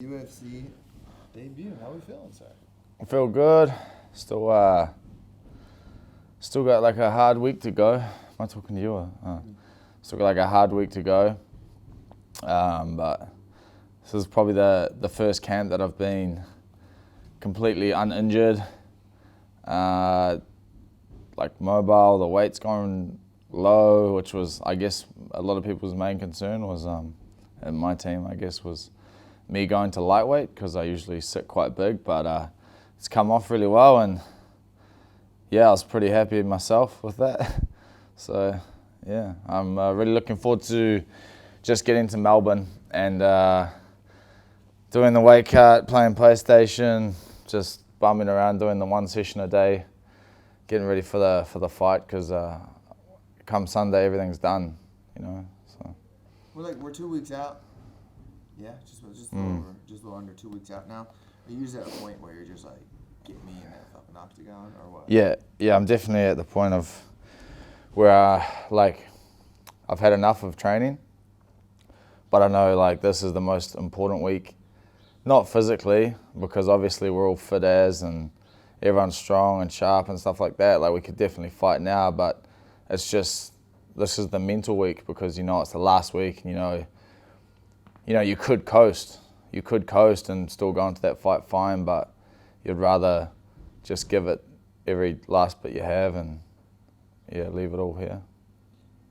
UFC debut. How are we feeling, sir? I feel good. Still got like a hard week to go. Am I talking to you? Still got like a hard week to go. But this is probably the first camp that I've been completely uninjured. Like mobile, the weight's gone low, which was, I guess, a lot of people's main concern was, and my team, I guess, was me going to lightweight because I usually sit quite big, but it's come off really well, and yeah, I was pretty happy myself with that. So yeah, I'm really looking forward to just getting to Melbourne and doing the weight cut, playing PlayStation, just bumming around doing the one session a day, getting ready for the fight because come Sunday everything's done, you know. So We're 2 weeks out. Yeah, just a little under 2 weeks out now. Are you at a point where you're just like, get me in that fucking octagon or what? Yeah, I'm definitely at the point of where like I've had enough of training, but I know like this is the most important week, not physically because obviously we're all fit as and everyone's strong and sharp and stuff like that. Like we could definitely fight now, but it's just this is the mental week because you know it's the last week and you know you could coast and still go into that fight fine, but you'd rather just give it every last bit you have and yeah, leave it all here.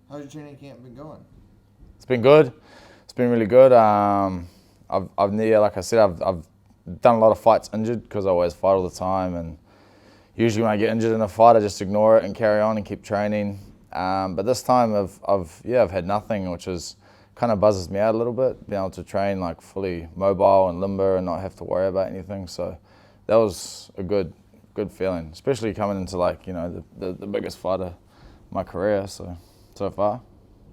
How's your training camp been going? It's been good. It's been really good. Like I said, I've done a lot of fights injured because I always fight all the time, and usually when I get injured in a fight, I just ignore it and carry on and keep training. But this time I've had nothing, which is kind of buzzes me out a little bit, being able to train like fully mobile and limber and not have to worry about anything. So that was a good feeling, especially coming into like, you know, the biggest fight of my career so far.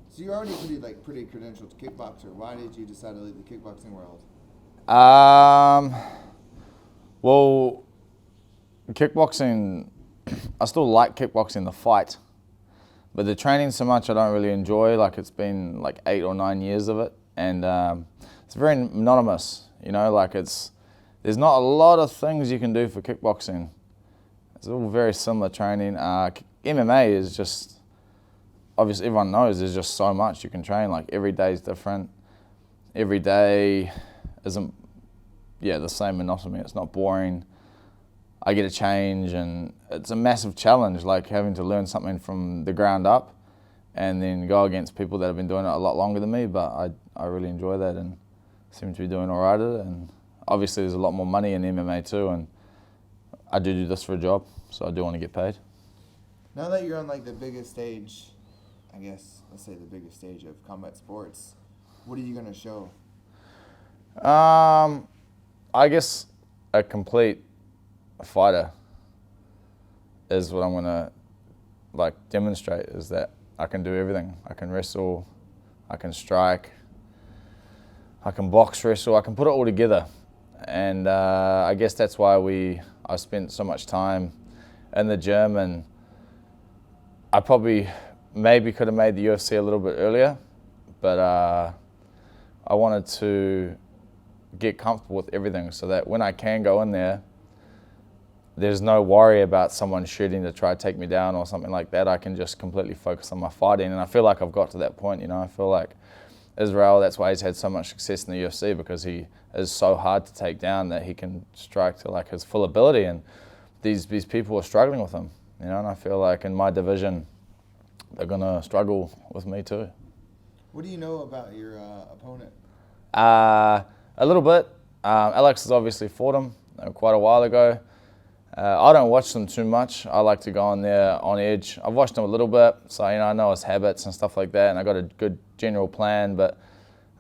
So you're already pretty credentialed kickboxer. Why did you decide to leave the kickboxing world? Well, kickboxing, I still like kickboxing, the fight. But the training so much I don't really enjoy. Like it's been like 8 or 9 years of it, and it's very monotonous. You know, like there's not a lot of things you can do for kickboxing. It's all very similar training. MMA is just obviously everyone knows there's just so much you can train. Like every day is different. Every day isn't the same monotony. It's not boring. I get a change and it's a massive challenge, like having to learn something from the ground up and then go against people that have been doing it a lot longer than me, but I really enjoy that and seem to be doing all right at it. And obviously there's a lot more money in MMA too, and I do this for a job, so I do want to get paid. Now that you're on like the biggest stage, I guess, let's say the biggest stage of combat sports, what are you going to show? I guess a complete fighter is what I'm gonna like demonstrate, is that I can do everything. I can wrestle, I can strike, I can box wrestle, I can put it all together. And I guess that's why I spent so much time in the gym, and I probably maybe could have made the UFC a little bit earlier, but I wanted to get comfortable with everything so that when I can go in there's no worry about someone shooting to try to take me down or something like that. I can just completely focus on my fighting, and I feel like I've got to that point. You know, I feel like Israel, that's why he's had so much success in the UFC, because he is so hard to take down that he can strike to like his full ability, and these people are struggling with him. You know, and I feel like in my division, they're gonna struggle with me too. What do you know about your opponent? A little bit. Alex has obviously fought him quite a while ago. I don't watch them too much. I like to go on there on edge. I've watched him a little bit, so you know I know his habits and stuff like that, and I got a good general plan. But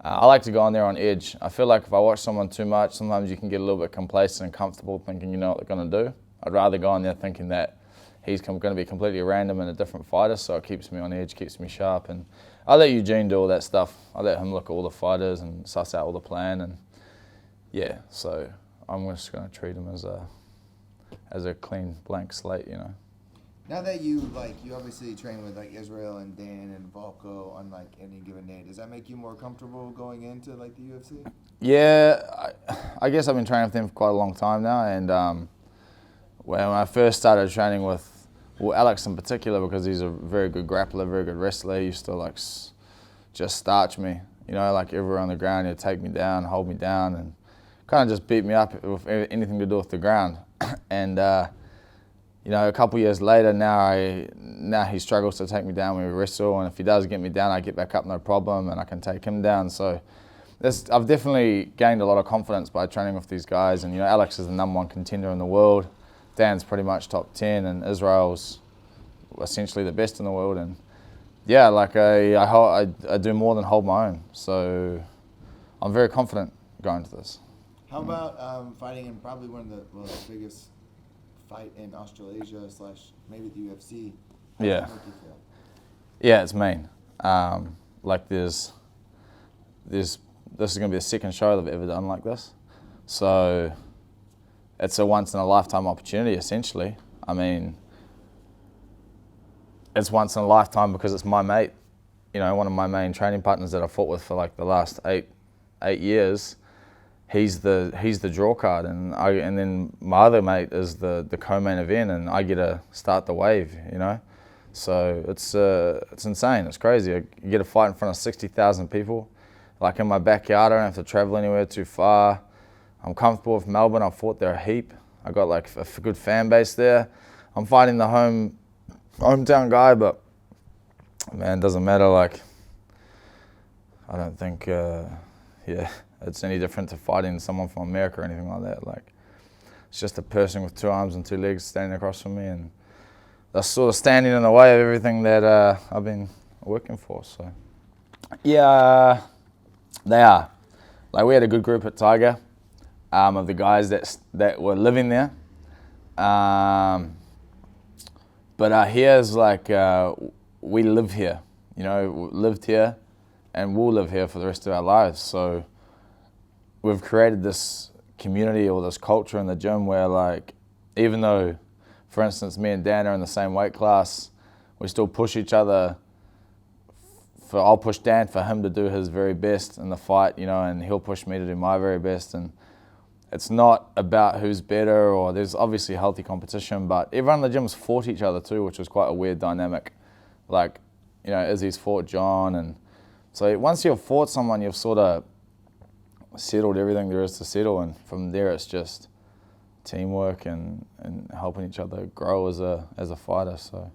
I like to go on there on edge. I feel like if I watch someone too much, sometimes you can get a little bit complacent and comfortable, thinking you know what they're going to do. I'd rather go on there thinking that he's going to be completely random and a different fighter, so it keeps me on edge, keeps me sharp. And I let Eugene do all that stuff. I let him look at all the fighters and suss out all the plan, and yeah. So I'm just going to treat him as a clean blank slate, you know. Now that you obviously train with like Israel and Dan and Volko on like any given day, does that make you more comfortable going into like the UFC? Yeah, I guess I've been training with them for quite a long time now, and when I first started training with, well, Alex in particular, because he's a very good grappler, very good wrestler, he used to like just starch me, like everywhere on the ground, he'd take me down, hold me down, and kind of just beat me up with anything to do with the ground. And a couple years later, now he struggles to take me down when we wrestle, and if he does get me down, I get back up no problem, and I can take him down. So I've definitely gained a lot of confidence by training with these guys, and Alex is the #1 contender in the world, Dan's pretty much top 10, and Israel's essentially the best in the world, and yeah, like I do more than hold my own, so I'm very confident going to this. How about fighting in probably one of the biggest fight in Australasia / maybe the UFC? How Yeah. does that make you feel? Yeah, it's mean. Like this is going to be the second show that I've ever done like this, so it's a once in a lifetime opportunity essentially. I mean, it's once in a lifetime because it's my mate, one of my main training partners that I've fought with for like the last eight years. He's the draw card, and then my other mate is the co-main event, and I get to start the wave, So it's insane. It's crazy. You get to fight in front of 60,000 people, like in my backyard. I don't have to travel anywhere too far. I'm comfortable with Melbourne. I've fought there a heap. I got like a good fan base there. I'm fighting the hometown guy, but man, it doesn't matter. Like, I don't think it's any different to fighting someone from America or anything like that. Like, it's just a person with 2 arms and 2 legs standing across from me, and they're sort of standing in the way of everything that I've been working for. So yeah, they are. Like, we had a good group at Tiger of the guys that were living there. But here's like, we live here, lived here, and we'll live here for the rest of our lives. So we've created this community or this culture in the gym where, like, even though, for instance, me and Dan are in the same weight class, we still push each other. I'll push Dan for him to do his very best in the fight, and he'll push me to do my very best. And it's not about who's better, or there's obviously healthy competition, but everyone in the gym's fought each other too, which was quite a weird dynamic. Like, Izzy's fought John, and so once you've fought someone, you've sort of settled everything there is to settle, and from there it's just teamwork and helping each other grow as a fighter. So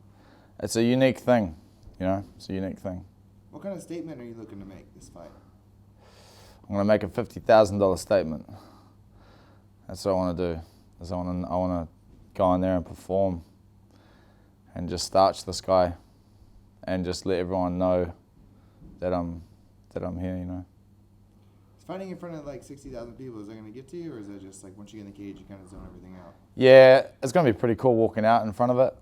it's a unique thing, it's a unique thing. What kind of statement are you looking to make this fight? I'm going to make a $50,000 statement. That's what I want to do. I want to go in there and perform and just starch this guy and just let everyone know that I'm here, Is fighting in front of like 60,000 people, is that going to get to you, or is it just like once you get in the cage you kind of zone everything out? Yeah, it's going to be pretty cool walking out in front of it.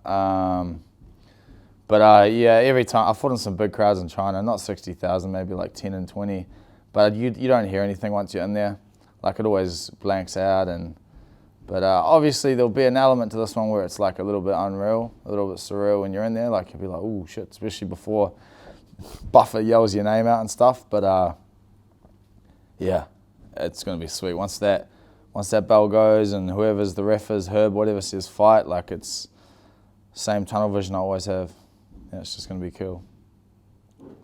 But every time I fought in some big crowds in China, not 60,000, maybe like 10 and 20, but you don't hear anything once you're in there. Like, it always blanks out, but obviously there'll be an element to this one where it's like a little bit unreal, a little bit surreal when you're in there. Like, you'll be like, oh shit, especially before Buffer yells your name out and stuff. But yeah, it's gonna be sweet. Once that bell goes and whoever's the ref is, Herb, whatever says fight, like, it's same tunnel vision I always have. Yeah, it's just gonna be cool.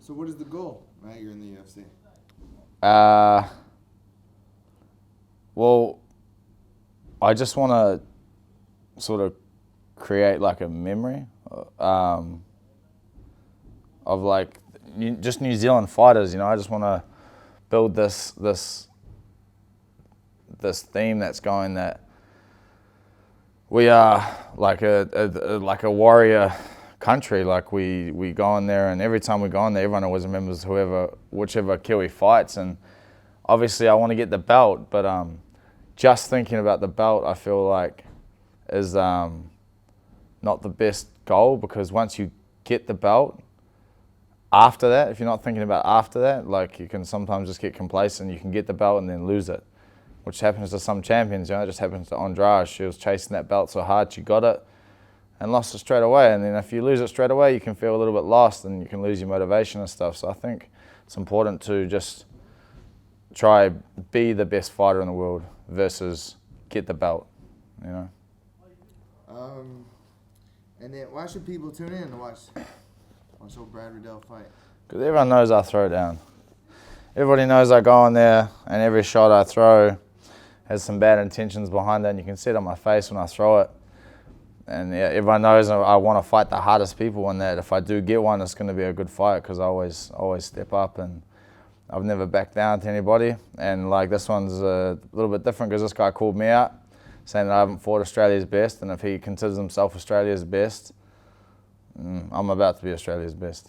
So what is the goal now you're in the UFC? Well, I just want to sort of create like a memory of like just New Zealand fighters. I just want to build this theme that's going, that we are like a warrior country. Like, we go in there, and every time we go in there, everyone always remembers whichever Kiwi fights. And obviously I want to get the belt, but just thinking about the belt, I feel like, is not the best goal, because once you get the belt, after that, if you're not thinking about after that, like, you can sometimes just get complacent. You can get the belt and then lose it, which happens to some champions. It just happens to Andrade. She was chasing that belt so hard, she got it, and lost it straight away. And then if you lose it straight away, you can feel a little bit lost and you can lose your motivation and stuff. So I think it's important to just try be the best fighter in the world versus get the belt, you know. And then why should people tune in to watch old Brad Riddell fight? Because everyone knows I throw down. Everybody knows I go in there and every shot I throw has some bad intentions behind it, and you can see it on my face when I throw it. And yeah, everyone knows I want to fight the hardest people, and that if I do get one, it's going to be a good fight because I always step up, and I've never backed down to anybody. And like this one's a little bit different because this guy called me out, saying that I haven't fought Australia's best, and if he considers himself Australia's best, I'm about to be Australia's best.